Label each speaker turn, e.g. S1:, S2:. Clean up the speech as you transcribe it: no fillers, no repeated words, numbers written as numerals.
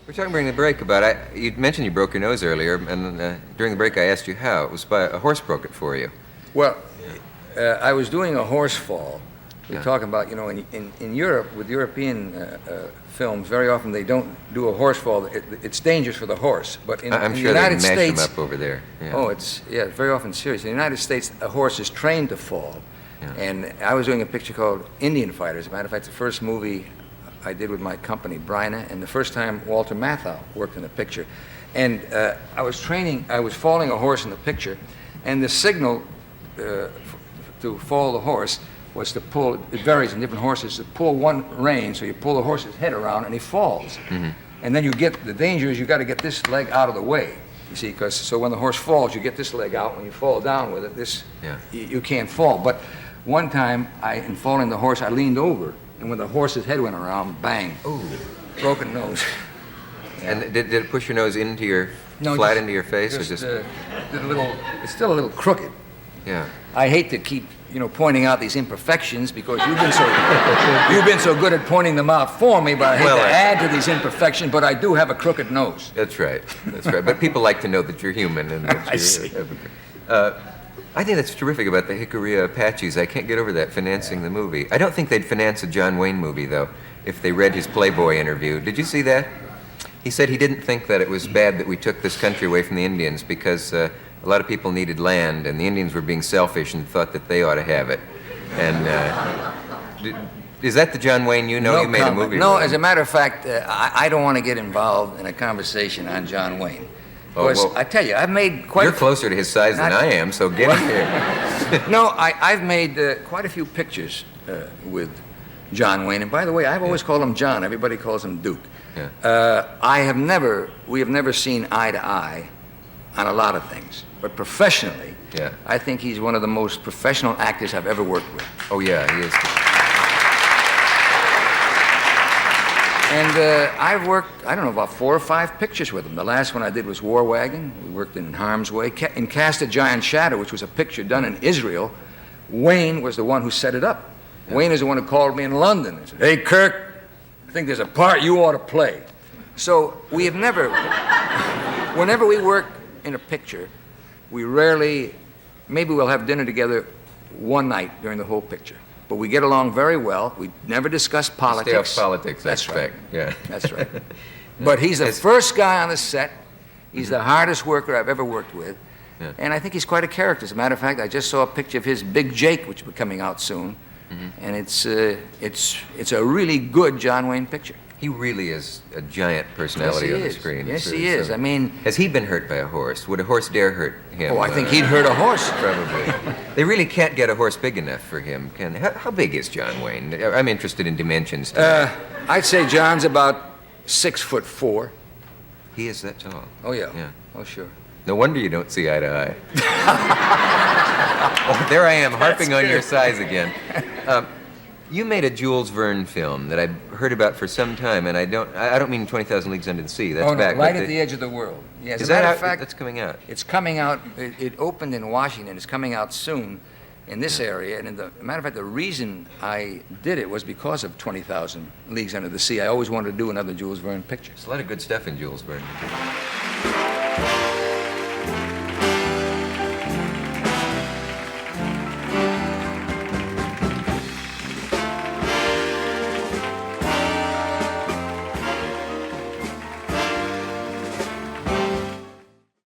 S1: We're talking during the break about, you mentioned you broke your nose earlier, and during the break I asked you how. It was by a horse broke it for you.
S2: Well, I was doing a horse fall. We're
S1: Yeah.
S2: talking about, you know, in Europe, with European films, very often they don't do a horse fall. It's dangerous for the horse. But in
S1: I'm
S2: the
S1: sure they
S2: United
S1: mash
S2: States,
S1: them up over there. Yeah.
S2: oh, it's very often serious. In the United States, a horse is trained to fall.
S1: Yeah.
S2: And I was doing a picture called Indian Fighters. As a matter of fact, the first movie I did with my company, Bryna, and the first time Walter Matthau worked in the picture. And I was falling a horse in the picture, and the signal to fall the horse was to pull, it varies in different horses, to pull one rein, so you pull the horse's head around and he falls.
S1: Mm-hmm.
S2: And then the danger is you got to get this leg out of the way, you see, because so when the horse falls, you get this leg out. When you fall down with it, you can't fall. But one time, in falling the horse, I leaned over, and when the horse's head went around, bang,
S1: Ooh.
S2: broken nose.
S1: And did it push your nose into your, into your face?
S2: Just,
S1: or just
S2: did a little, it's still a little crooked.
S1: Yeah.
S2: I hate to keep, pointing out these imperfections because you've been so good at pointing them out for me, but I hate to add to these imperfections, but I do have a crooked nose.
S1: That's right. That's right. But people like to know that you're human. And that
S2: I see.
S1: I think that's terrific about the Hickory Apaches. I can't get over that, financing the movie. I don't think they'd finance a John Wayne movie, though, if they read his Playboy interview. Did you see that? He said he didn't think that it was bad that we took this country away from the Indians because a lot of people needed land, and the Indians were being selfish and thought that they ought to have it. And is that the John Wayne you know?
S2: No
S1: you made
S2: comment.
S1: a movie
S2: No,
S1: with
S2: as a matter of fact, I don't want to get involved in a conversation on John Wayne. Because I tell you, I've made quite...
S1: You're closer to his size than I am, so get in here.
S2: No, I've made quite a few pictures with John Wayne. And by the way, I've always called him John. Everybody calls him Duke.
S1: Yeah.
S2: We have never seen eye to eye on a lot of things. But professionally, I think he's one of the most professional actors I've ever worked with.
S1: Oh, yeah, he is.
S2: And I've worked, I don't know, about 4 or 5 pictures with him. The last one I did was War Wagon. We worked in Harm's Way. In Cast a Giant Shadow, which was a picture done in Israel, Wayne was the one who set it up. Yeah. Wayne is the one who called me in London and said, "Hey, Kirk, I think there's a part you ought to play." So we have never, whenever we work in a picture, we rarely, maybe we'll have dinner together one night during the whole picture. But we get along very well. We never discuss politics.
S1: Stay off politics,
S2: That's
S1: I
S2: right.
S1: expect. Yeah.
S2: That's right. But he's the first guy on the set. He's the hardest worker I've ever worked with.
S1: Yeah.
S2: And I think he's quite a character. As a matter of fact, I just saw a picture of his Big Jake, which will be coming out soon. Mm-hmm. And it's a really good John Wayne picture.
S1: He really is a giant personality on the screen.
S2: Yes, he is. I mean...
S1: Has he been hurt by a horse? Would a horse dare hurt him?
S2: Oh, I think he'd hurt a horse.
S1: Probably. They really can't get a horse big enough for him, can they? How big is John Wayne? I'm interested in dimensions.
S2: I'd say John's about 6'4".
S1: He is that tall?
S2: Oh, yeah.
S1: Yeah.
S2: Oh, sure.
S1: No wonder you don't see eye to eye. Oh, there I am, harping on your size again. You made a Jules Verne film that I've heard about for some time, and I don't mean 20,000 Leagues Under the Sea. That's back.
S2: Right at the edge of the world. Yeah,
S1: is that out? That's coming out.
S2: It's coming out. It opened in Washington. It's coming out soon in this area. And as a matter of fact, the reason I did it was because of 20,000 Leagues Under the Sea. I always wanted to do another Jules Verne picture.
S1: There's a lot of good stuff in Jules Verne.